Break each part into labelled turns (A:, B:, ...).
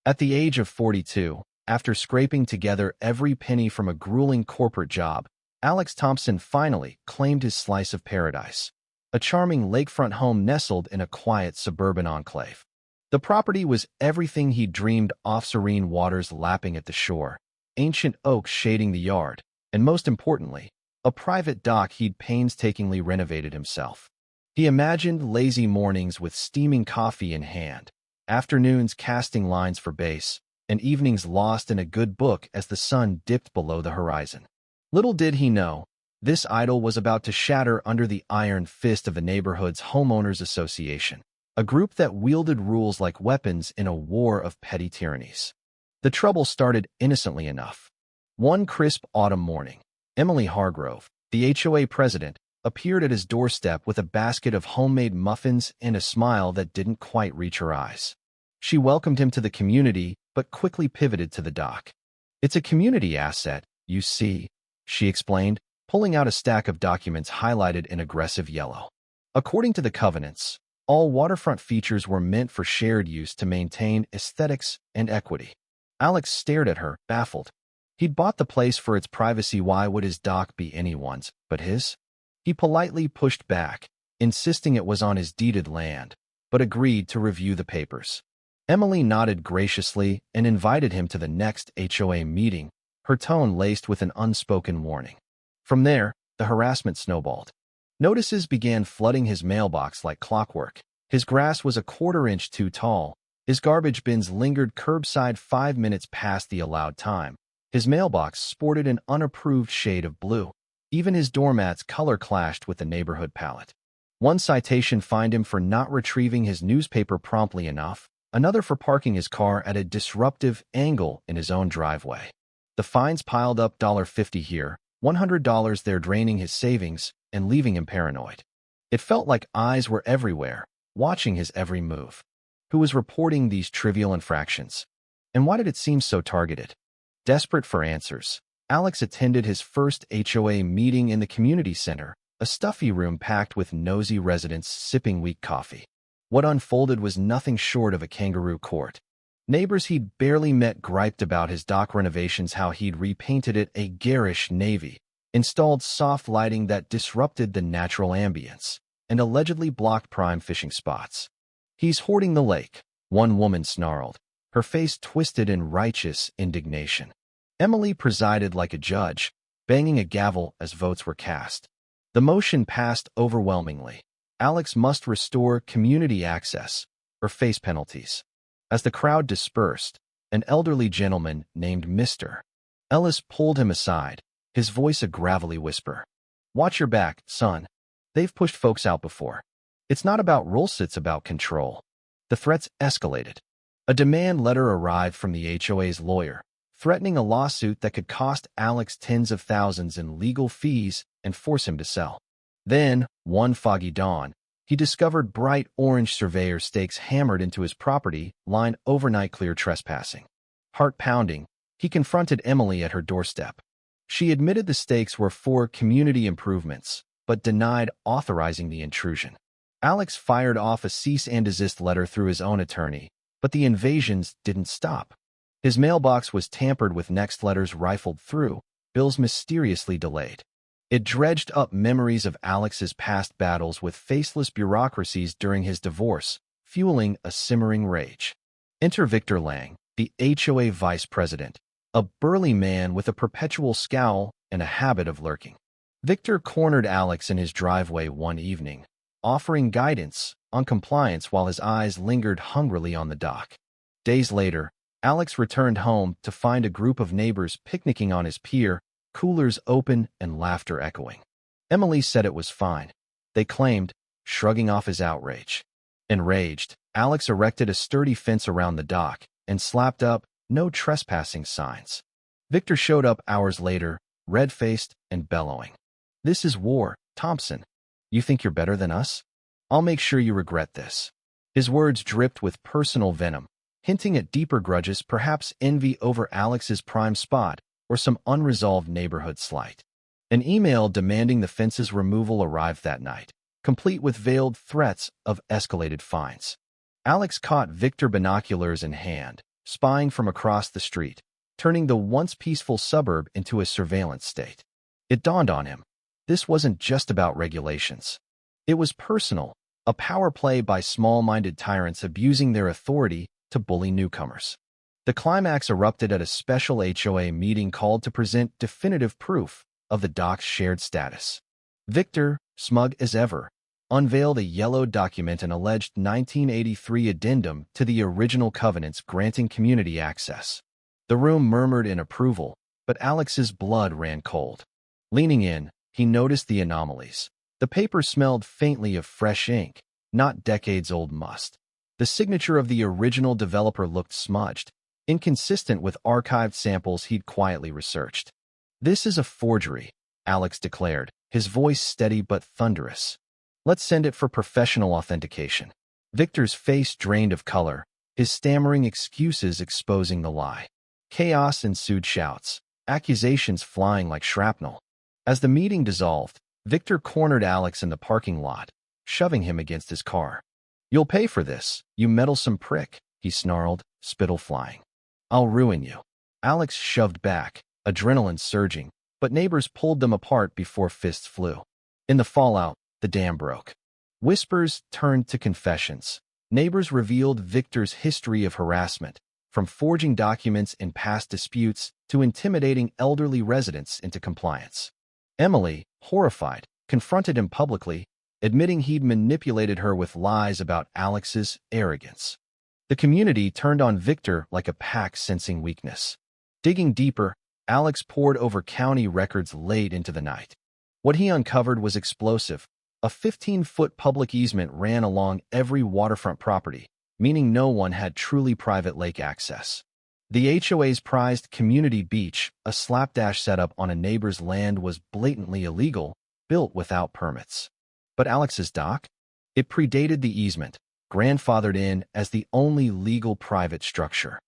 A: At the age of 42, after scraping together every penny from a grueling corporate job, Alex Thompson finally claimed his slice of paradise, a charming lakefront home nestled in a quiet suburban enclave. The property was everything he'd dreamed of: serene waters lapping at the shore, ancient oaks shading the yard, and most importantly, a private dock he'd painstakingly renovated himself. He imagined lazy mornings with steaming coffee in hand, afternoons casting lines for base, and evenings lost in a good book as the sun dipped below the horizon. Little did he know, this idyll was about to shatter under the iron fist of the neighborhood's homeowners association, a group that wielded rules like weapons in a war of petty tyrannies. The trouble started innocently enough. One crisp autumn morning, Emily Hargrove, the HOA president, appeared at his doorstep with a basket of homemade muffins and a smile that didn't quite reach her eyes. She welcomed him to the community, but quickly pivoted to the dock. "It's a community asset, you see," she explained, pulling out a stack of documents highlighted in aggressive yellow. According to the covenants, all waterfront features were meant for shared use to maintain aesthetics and equity. Alex stared at her, baffled. He'd bought the place for its privacy. Why would his dock be anyone's but his? He politely pushed back, insisting it was on his deeded land, but agreed to review the papers. Emily nodded graciously and invited him to the next HOA meeting, her tone laced with an unspoken warning. From there, the harassment snowballed. Notices began flooding his mailbox like clockwork. His grass was a quarter-inch too tall. His garbage bins lingered curbside 5 minutes past the allowed time. His mailbox sported an unapproved shade of blue. Even his doormat's color clashed with the neighborhood palette. One citation fined him for not retrieving his newspaper promptly enough, another for parking his car at a disruptive angle in his own driveway. The fines piled up: $50 here, $100 there, draining his savings and leaving him paranoid. It felt like eyes were everywhere, watching his every move. Who was reporting these trivial infractions? And why did it seem so targeted? Desperate for answers, Alex attended his first HOA meeting in the community center, a stuffy room packed with nosy residents sipping weak coffee. What unfolded was nothing short of a kangaroo court. Neighbors he'd barely met griped about his dock renovations, how he'd repainted it a garish navy, installed soft lighting that disrupted the natural ambience, and allegedly blocked prime fishing spots. "He's hoarding the lake," one woman snarled, her face twisted in righteous indignation. Emily presided like a judge, banging a gavel as votes were cast. The motion passed overwhelmingly. Alex must restore community access or face penalties. As the crowd dispersed, an elderly gentleman named Mr. Ellis pulled him aside, his voice a gravelly whisper. "Watch your back, son. They've pushed folks out before. It's not about rules, it's about control." The threats escalated. A demand letter arrived from the HOA's lawyer, threatening a lawsuit that could cost Alex tens of thousands in legal fees and force him to sell. Then, one foggy dawn, he discovered bright orange surveyor stakes hammered into his property line: overnight clear trespassing. Heart pounding, he confronted Emily at her doorstep. She admitted the stakes were for community improvements, but denied authorizing the intrusion. Alex fired off a cease and desist letter through his own attorney, but the invasions didn't stop. His mailbox was tampered with, next letters rifled through, bills mysteriously delayed. It dredged up memories of Alex's past battles with faceless bureaucracies during his divorce, fueling a simmering rage. Enter Victor Lang, the HOA vice president, a burly man with a perpetual scowl and a habit of lurking. Victor cornered Alex in his driveway one evening, offering guidance on compliance while his eyes lingered hungrily on the dock. Days later, Alex returned home to find a group of neighbors picnicking on his pier, coolers open and laughter echoing. Emily said it was fine, they claimed, shrugging off his outrage. Enraged, Alex erected a sturdy fence around the dock and slapped up "no trespassing" signs. Victor showed up hours later, red-faced and bellowing. "This is war, Thompson. You think you're better than us? I'll make sure you regret this." His words dripped with personal venom, hinting at deeper grudges, perhaps envy over Alex's prime spot or some unresolved neighborhood slight. An email demanding the fence's removal arrived that night, complete with veiled threats of escalated fines. Alex caught Victor, binoculars in hand, spying from across the street, turning the once peaceful suburb into a surveillance state. It dawned on him. This wasn't just about regulations. It was personal, a power play by small-minded tyrants abusing their authority to bully newcomers. The climax erupted at a special HOA meeting called to present definitive proof of the dock's shared status. Victor, smug as ever, unveiled a yellowed document, an alleged 1983 addendum to the original covenants granting community access. The room murmured in approval, but Alex's blood ran cold. Leaning in, he noticed the anomalies. The paper smelled faintly of fresh ink, not decades-old must. The signature of the original developer looked smudged, inconsistent with archived samples he'd quietly researched. "This is a forgery," Alex declared, his voice steady but thunderous. "Let's send it for professional authentication." Victor's face drained of color, his stammering excuses exposing the lie. Chaos ensued, shouts, accusations flying like shrapnel. As the meeting dissolved, Victor cornered Alex in the parking lot, shoving him against his car. "You'll pay for this, you meddlesome prick," he snarled, spittle flying. "I'll ruin you." Alex shoved back, adrenaline surging, but neighbors pulled them apart before fists flew. In the fallout, the dam broke. Whispers turned to confessions. Neighbors revealed Victor's history of harassment, from forging documents in past disputes to intimidating elderly residents into compliance. Emily, horrified, confronted him publicly, admitting he'd manipulated her with lies about Alex's arrogance. The community turned on Victor like a pack sensing weakness. Digging deeper, Alex pored over county records late into the night. What he uncovered was explosive. A 15-foot public easement ran along every waterfront property, meaning no one had truly private lake access. The HOA's prized community beach, a slapdash setup on a neighbor's land, was blatantly illegal, built without permits. But Alex's dock? It predated the easement, grandfathered in as the only legal private structure.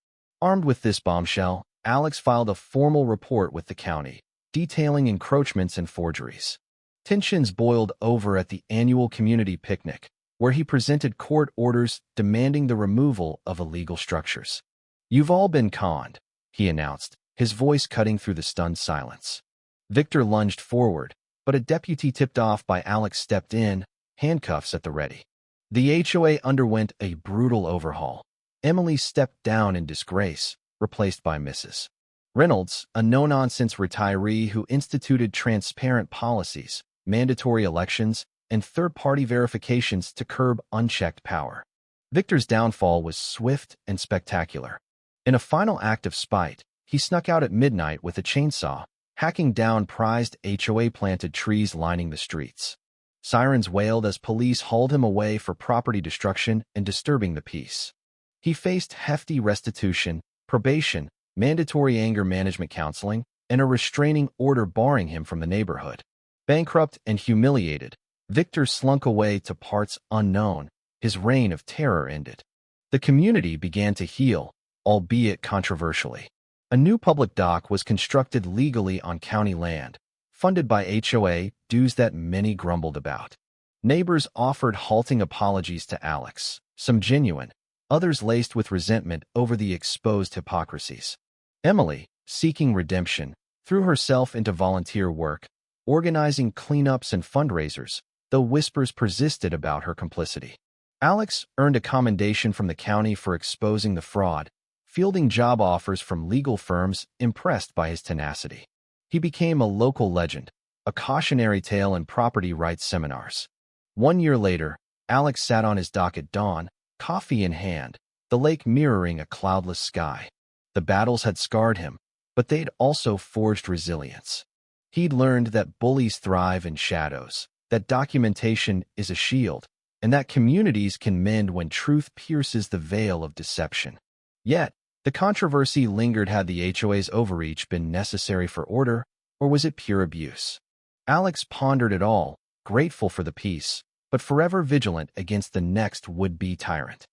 A: Armed with this bombshell, Alex filed a formal report with the county, detailing encroachments and forgeries. Tensions boiled over at the annual community picnic, where he presented court orders demanding the removal of illegal structures. "You've all been conned," he announced, his voice cutting through the stunned silence. Victor lunged forward, but a deputy tipped off by Alex stepped in, handcuffs at the ready. The HOA underwent a brutal overhaul. Emily stepped down in disgrace, replaced by Mrs. Reynolds, a no-nonsense retiree who instituted transparent policies, mandatory elections, and third-party verifications to curb unchecked power. Victor's downfall was swift and spectacular. In a final act of spite, he snuck out at midnight with a chainsaw, hacking down prized HOA-planted trees lining the streets. Sirens wailed as police hauled him away for property destruction and disturbing the peace. He faced hefty restitution, probation, mandatory anger management counseling, and a restraining order barring him from the neighborhood. Bankrupt and humiliated, Victor slunk away to parts unknown. His reign of terror ended. The community began to heal, albeit controversially. A new public dock was constructed legally on county land, funded by HOA, dues that many grumbled about. Neighbors offered halting apologies to Alex, some genuine, others laced with resentment over the exposed hypocrisies. Emily, seeking redemption, threw herself into volunteer work, organizing cleanups and fundraisers, though whispers persisted about her complicity. Alex earned a commendation from the county for exposing the fraud, fielding job offers from legal firms impressed by his tenacity. He became a local legend, a cautionary tale in property rights seminars. 1 year later, Alex sat on his dock at dawn, coffee in hand, the lake mirroring a cloudless sky. The battles had scarred him, but they'd also forged resilience. He'd learned that bullies thrive in shadows, that documentation is a shield, and that communities can mend when truth pierces the veil of deception. Yet, the controversy lingered. Had the HOA's overreach been necessary for order, or was it pure abuse? Alex pondered it all, grateful for the peace, but forever vigilant against the next would-be tyrant.